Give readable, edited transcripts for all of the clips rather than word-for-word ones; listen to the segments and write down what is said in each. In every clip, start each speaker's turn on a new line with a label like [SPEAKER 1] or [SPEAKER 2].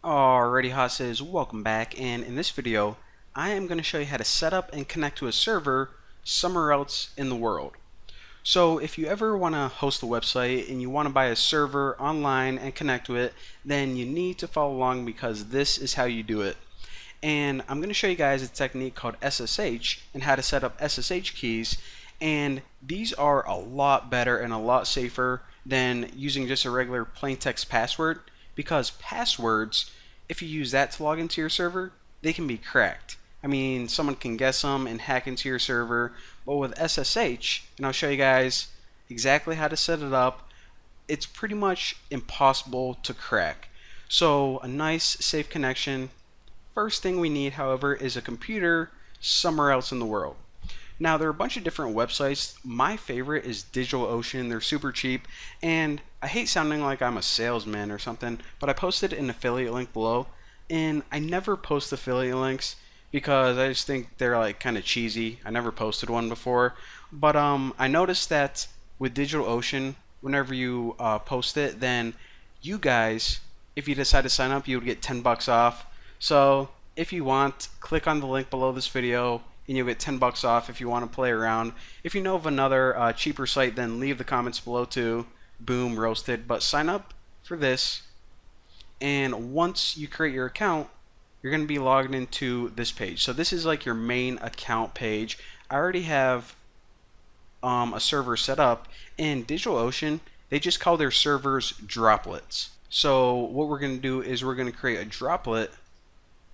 [SPEAKER 1] Alrighty hosses, welcome back, and in this video I am going to show you how to set up and connect to a server somewhere else in the world. So if you ever want to host a website and you want to buy a server online and connect to it, then you need to follow along because this is how you do it. And I'm going to show you guys a technique called SSH and how to set up SSH keys, and these are a lot better and a lot safer than using just a regular plain text password, because passwords, if you use that to log into your server, they can be cracked. I mean, someone can guess them and hack into your server, but with SSH, and I'll show you guys exactly how to set it up, it's pretty much impossible to crack. So a nice safe connection. First thing we need, however, is a computer somewhere else in the world. Now, there are a bunch of different websites. My favorite is DigitalOcean. They're super cheap, and I hate sounding like I'm a salesman or something, but I posted an affiliate link below, and I never post affiliate links because I just think they're like kind of cheesy. I never posted one before, but I noticed that with DigitalOcean, whenever you post it, then you guys, if you decide to sign up, you would get 10 bucks off. So if you want, click on the link below this video and you'll get 10 bucks off if you want to play around. If you know of another cheaper site, then leave the comments below too. Boom, roasted. But sign up for this, and once you create your account, you're going to be logged into this page. So this is like your main account page. I already have a server set up. In DigitalOcean, they just call their servers droplets. So what we're going to do is we're going to create a droplet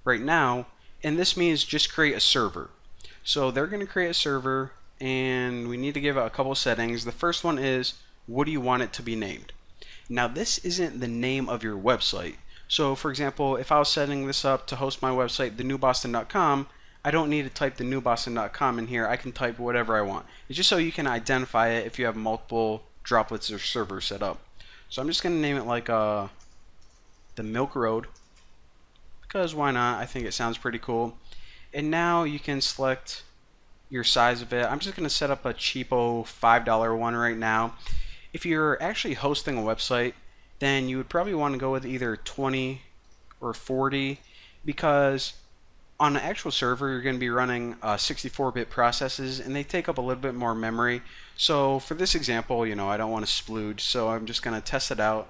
[SPEAKER 1] right now, and this means just create a server. So they're going to create a server, and we need to give it a couple settings. The first one is, what do you want it to be named? Now, this isn't the name of your website. So for example, if I was setting this up to host my website, thenewboston.com, I don't need to type thenewboston.com in here. I can type whatever I want. It's just so you can identify it if you have multiple droplets or servers set up. So I'm just going to name it like the Milk Road, because why not? I think it sounds pretty cool. And now you can select your size of it. I'm just going to set up a cheapo $5 one right now. If you're actually hosting a website, then you would probably want to go with either 20 or 40, because on an actual server you're going to be running 64-bit processes, and they take up a little bit more memory. So for this example, I don't want to splooge, so I'm just going to test it out.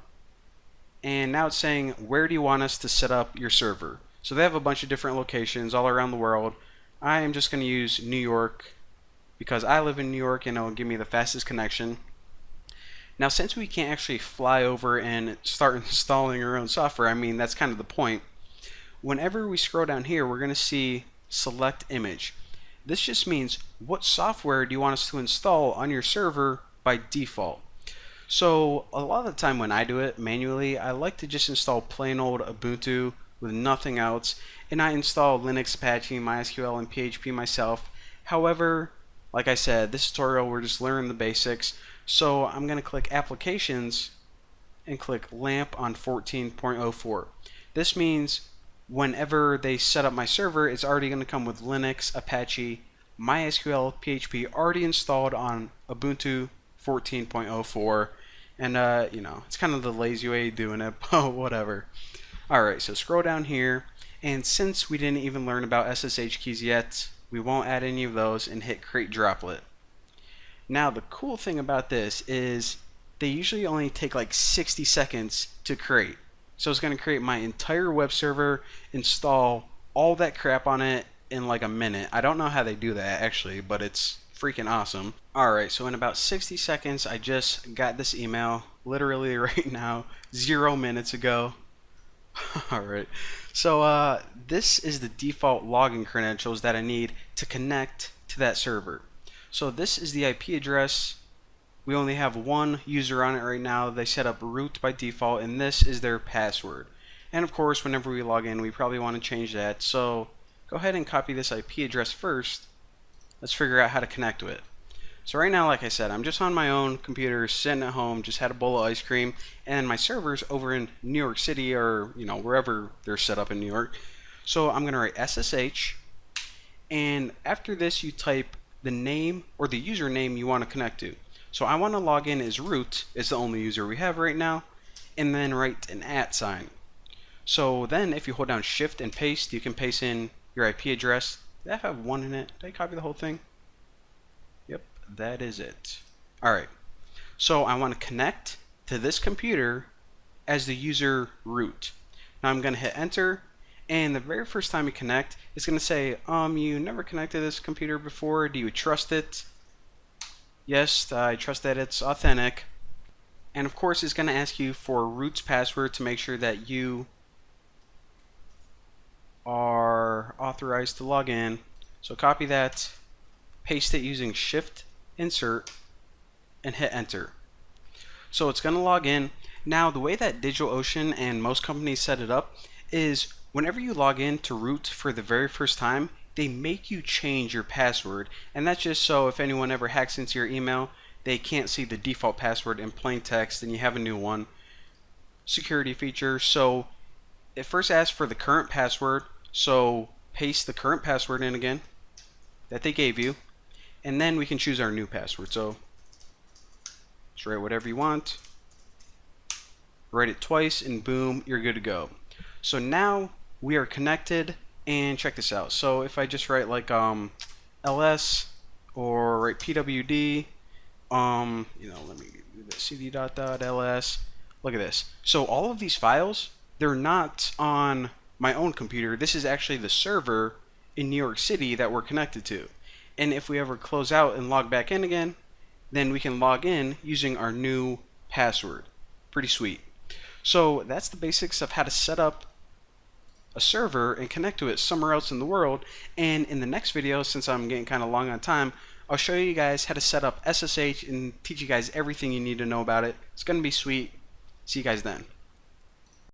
[SPEAKER 1] And now it's saying, where do you want us to set up your server? So they have a bunch of different locations all around the world. I am just going to use New York because I live in New York and it'll give me the fastest connection. Now, since we can't actually fly over and start installing our own software, I mean, that's kind of the point. Whenever we scroll down here, we're going to see select image. This just means what software do you want us to install on your server by default. So a lot of the time when I do it manually, I like to just install plain old Ubuntu with nothing else, and I install Linux, Apache, MySQL, and PHP myself. However, like I said, this tutorial we're just learning the basics, so I'm going to click Applications and click LAMP on 14.04. This means whenever they set up my server, it's already going to come with Linux, Apache, MySQL, PHP already installed on Ubuntu 14.04, and it's kind of the lazy way of doing it, but whatever. Alright, so scroll down here, and since we didn't even learn about SSH keys yet, we won't add any of those and hit create droplet. Now the cool thing about this is they usually only take like 60 seconds to create. So it's going to create my entire web server, install all that crap on it in like a minute. I don't know how they do that actually, but it's freaking awesome. Alright, so in about 60 seconds I just got this email literally right now, 0 minutes ago. Alright, so this is the default login credentials that I need to connect to that server. So this is the IP address. We only have one user on it right now. They set up root by default, and this is their password. And of course, whenever we log in, we probably want to change that. So go ahead and copy this IP address first. Let's figure out how to connect to it. So right now, like I said, I'm just on my own computer, sitting at home, just had a bowl of ice cream, and my server's over in New York City, or wherever they're set up in New York. So I'm gonna write SSH, and after this you type the name or the username you want to connect to. So I want to log in as root, it's the only user we have right now, and then write an @ sign. So then if you hold down shift and paste, you can paste in your IP address. Did that have 1 in it? Did I copy the whole thing? Yep, that is it. Alright, so I want to connect to this computer as the user root. Now I'm going to hit enter, and the very first time you connect, it's going to say, you never connected this computer before, do you trust it? Yes, I trust that it's authentic. And of course, it's going to ask you for root's password to make sure that you are authorized to log in. So copy that, paste it using shift insert, and hit enter. So it's going to log in. Now the way that DigitalOcean and most companies set it up is whenever you log in to root for the very first time, they make you change your password, and that's just so if anyone ever hacks into your email, they can't see the default password in plain text and you have a new one. Security feature. So it first asks for the current password, so paste the current password in again that they gave you, and then we can choose our new password. So just write whatever you want, write it twice, and boom, you're good to go. So now we are connected, and check this out. So if I just write like ls or write pwd, let me do the cd.ls. Look at this. So all of these files, they're not on my own computer. This is actually the server in New York City that we're connected to. And if we ever close out and log back in again, then we can log in using our new password. Pretty sweet. So that's the basics of how to set up a server and connect to it somewhere else in the world. And in the next video, since I'm getting kind of long on time, I'll show you guys how to set up SSH and teach you guys everything you need to know about it. It's going to be sweet. See you guys then.